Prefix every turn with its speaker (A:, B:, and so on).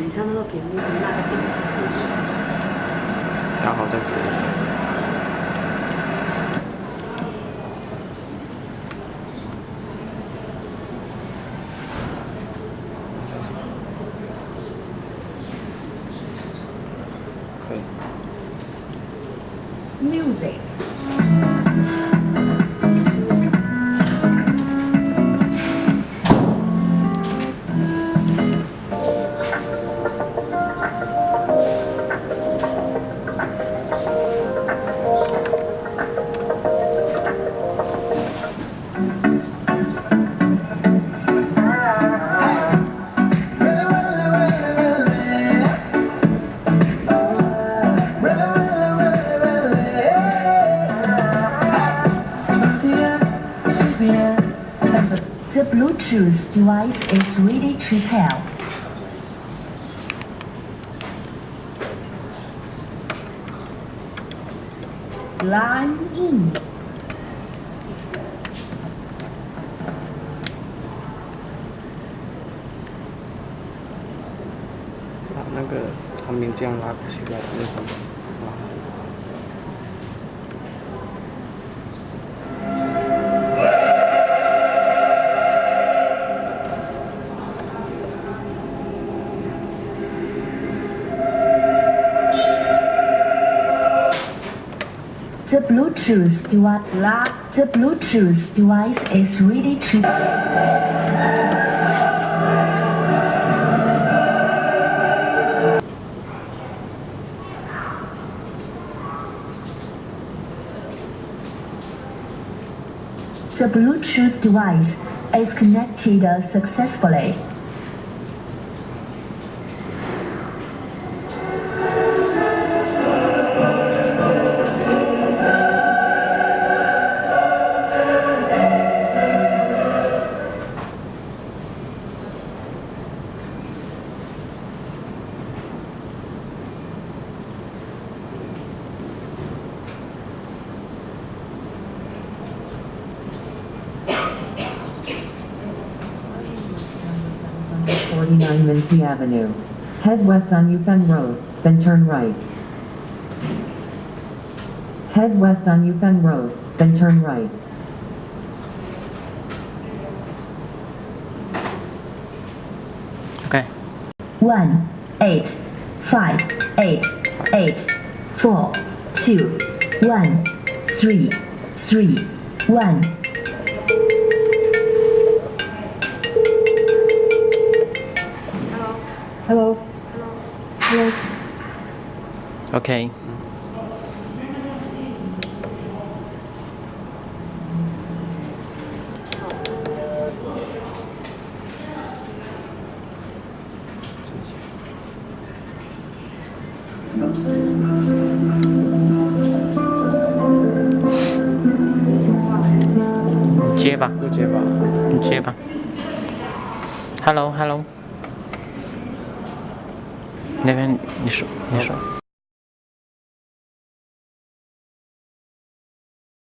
A: 一下那个频率跟那个频率是一样的。
B: 调好再指。可以。
C: Music。The Bluetooth device is ready to pair. Line in.
B: 把那个长鸣这样拉起来，为什么？The
C: Bluetooth device is ready to. The Bluetooth device is connected successfully.
D: Mincy Avenue. Head west on Yufeng Road, then turn right. Head west on Yufeng Road, then turn right.
B: Okay.
C: 1 8 5 8 8 4 2 1 3 3 1.
A: Hello.
D: Hello.
B: OK。接吧，
E: 就接吧，
B: 你接吧。Hello， 那边你说。